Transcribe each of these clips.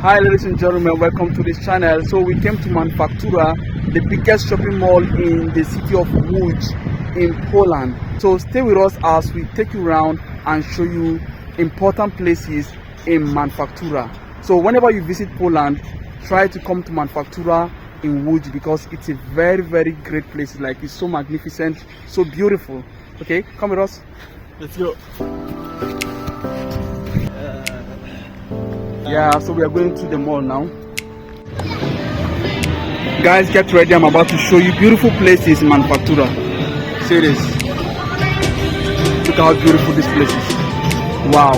Hi ladies and gentlemen, welcome to this channel. So we came to Manufaktura, the biggest shopping mall in the city of Łódź in Poland. So stay with us as we take you around and show you important places in Manufaktura. So whenever you visit Poland, try to come to Manufaktura in Łódź because it's a very great place. Like, it's so magnificent, so beautiful. Okay, come with us. Let's go. Yeah, so we are going to the mall now. Guys, get ready. I'm about to show you beautiful places in Manufaktura. See this. Look how beautiful this place is. Wow.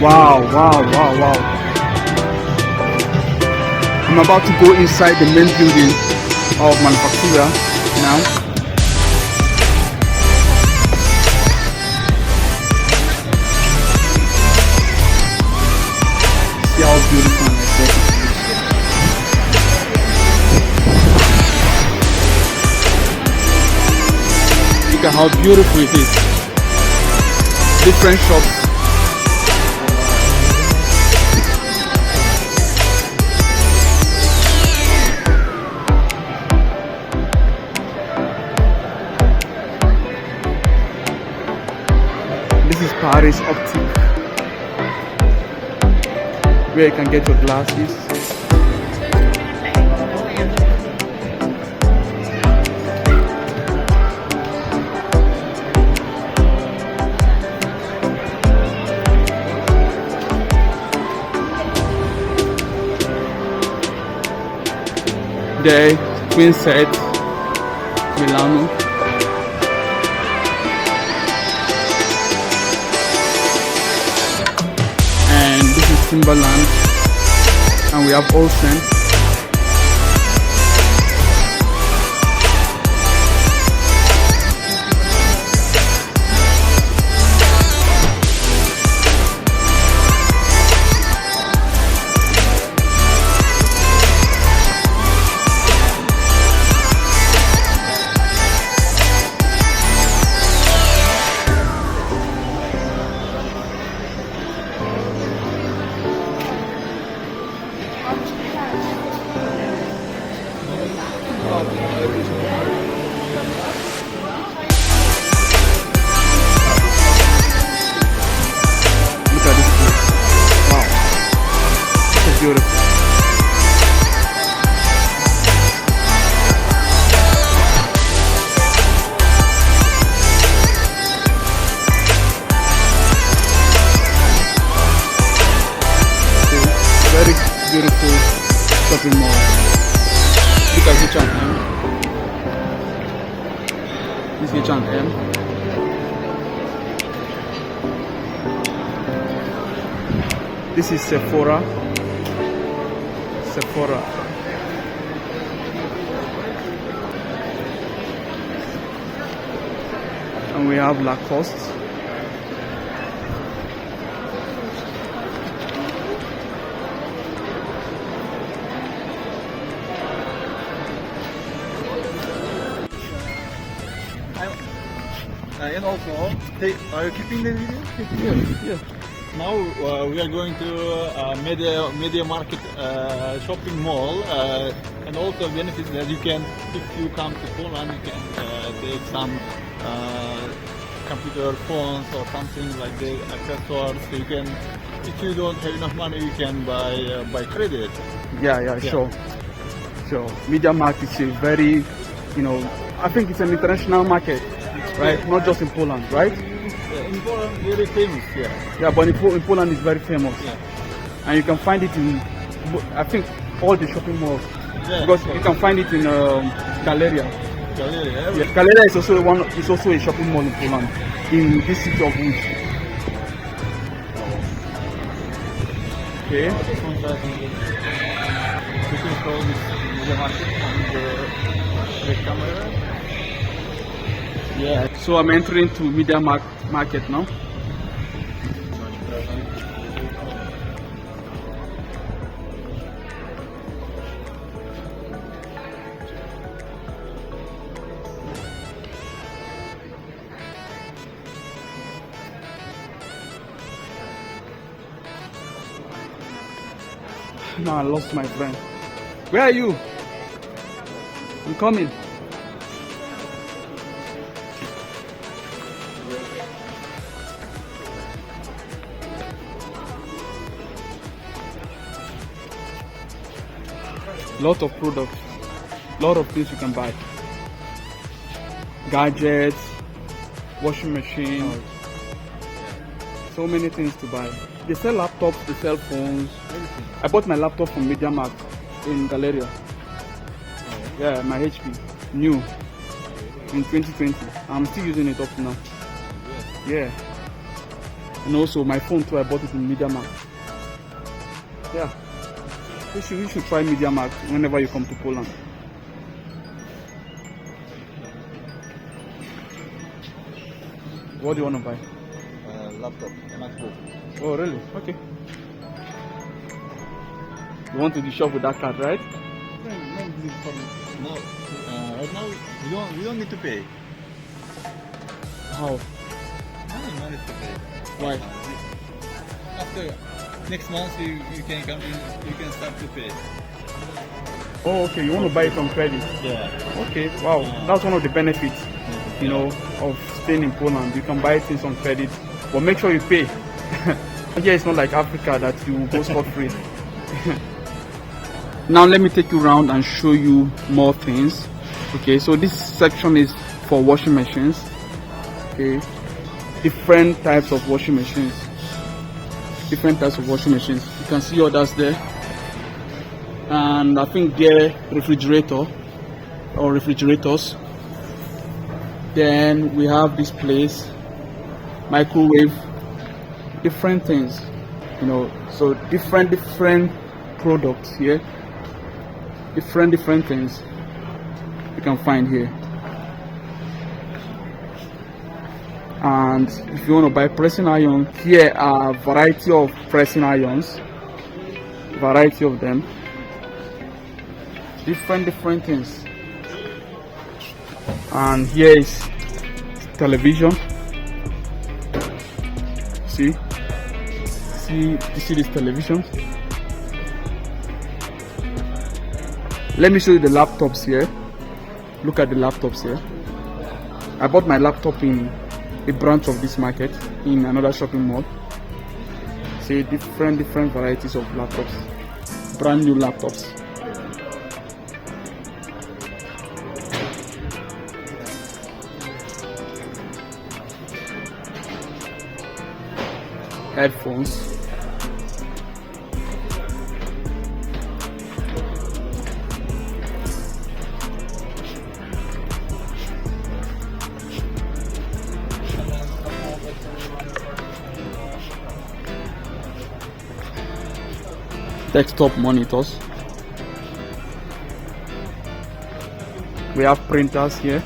Wow. I'm about to go inside the main building of Manufaktura now. See how beautiful and aesthetic it is. Look at how beautiful it is. Different shops. This is Paris Optic, where you can get your glasses. There, Queen Set, Milano. And this is Timberland. And we have Olsen. Look at this place. Wow. So beautiful. Very beautiful shopping mall. Look at H&M. This is H&M. This is Sephora. And we have Lacoste. And also, hey, are you keeping the video? Yeah. Now we are going to mediamarkt shopping mall, and also benefit that you can, if you come to Poland, you can take some computer phones or something like the accessories. You can, if you don't have enough money, you can buy credit. Yeah, sure. MediaMarkt is a very, I think it's an international market, right? Not just in Poland, right? In Poland, very famous, yeah. Yeah, but in Poland it's very famous. Yeah. And you can find it in, I think, all the shopping malls. Yeah, because you can find it in Galeria. Yeah. Yeah, Galeria is also a shopping mall in Poland, in this city of Łódź. Okay. You can show this MediaMarkt on the camera. Yeah. So I'm entering to MediaMarkt now. No, I lost my friend. Where are you? I'm coming. Lot of products, lot of things you can buy. Gadgets, washing machine, so many things to buy. They sell laptops, they sell phones. I bought my laptop from MediaMarkt in Galleria. Yeah, my HP, new, in 2020. I'm still using it up to now. Yeah. And also my phone too, I bought it in MediaMarkt. Yeah. You should try mediamarkt whenever you come to Poland. What do you want to buy? Laptop, MacBook. Oh, really? Okay. You want to do shop with that card, right? No, right now we don't need to pay. How? No need to pay. Why? After next month you can come in, you can start to pay. Oh, okay. You want to buy it on credit? Yeah. Okay. Wow. That's one of the benefits, you know, of staying in Poland. You can buy things on credit, but make sure you pay. Here it's not like Africa that you go scot free. Now let me take you around and show you more things. Okay, so this section is for washing machines. Okay, different types of washing machines. You can see others there, and I think they're refrigerator or refrigerators. Then we have this place, microwave, different things, you know, so different products here, different things you can find here. And if you want to buy pressing iron, here are a variety of pressing irons, variety of them, different things. And here is television. See this television. Let me show you the laptops here. Look at the laptops here. I bought my laptop in a branch of this market in another shopping mall. See different varieties of laptops, brand new laptops. Headphones. Desktop monitors. We have printers here.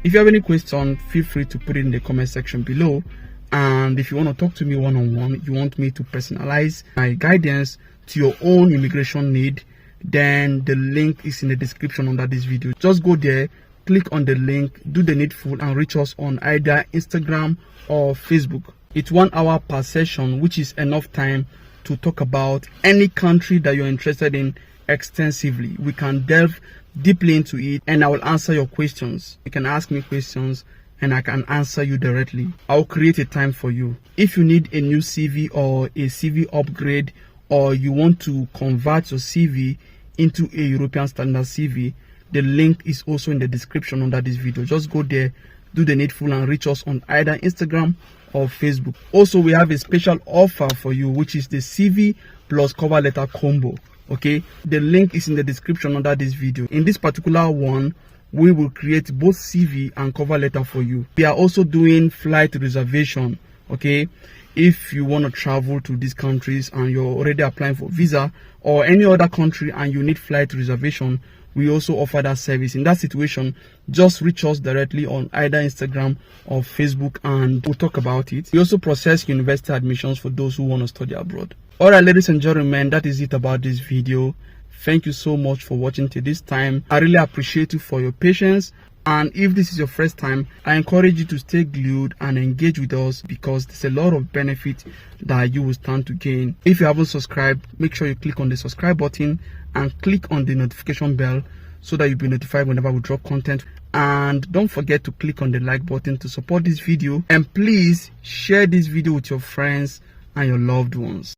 If you have any question, feel free to put it in the comment section below. And if you want to talk to me one-on-one, you want me to personalize my guidance to your own immigration need, then the link is in the description under this video. Just go there, click on the link, do the needful, and reach us on either Instagram or Facebook. It's 1 hour per session, which is enough time to talk about any country that you're interested in extensively. We can delve deeply into it and I will answer your questions. You can ask me questions and I can answer you directly. I'll create a time for you. If you need a new CV or a CV upgrade, or you want to convert your CV into a European standard CV, the link is also in the description under this video. Just go there, do the needful, and reach us on either Instagram or Facebook. Also, we have a special offer for you, which is the CV plus cover letter combo. Okay, the link is in the description under this video. In this particular one, we will create both CV and cover letter for you. We are also doing flight reservation. Okay, if you want to travel to these countries and you're already applying for visa or any other country and you need flight reservation, we also offer that service. In that situation, just reach us directly on either Instagram or Facebook and we'll talk about it. We also process university admissions for those who want to study abroad. Alright, ladies and gentlemen, that is it about this video. Thank you so much for watching till this time. I really appreciate you for your patience. And if this is your first time, I encourage you to stay glued and engage with us because there's a lot of benefit that you will stand to gain. If you haven't subscribed, make sure you click on the subscribe button and click on the notification bell so that you'll be notified whenever we drop content. And don't forget to click on the like button to support this video. And please share this video with your friends and your loved ones.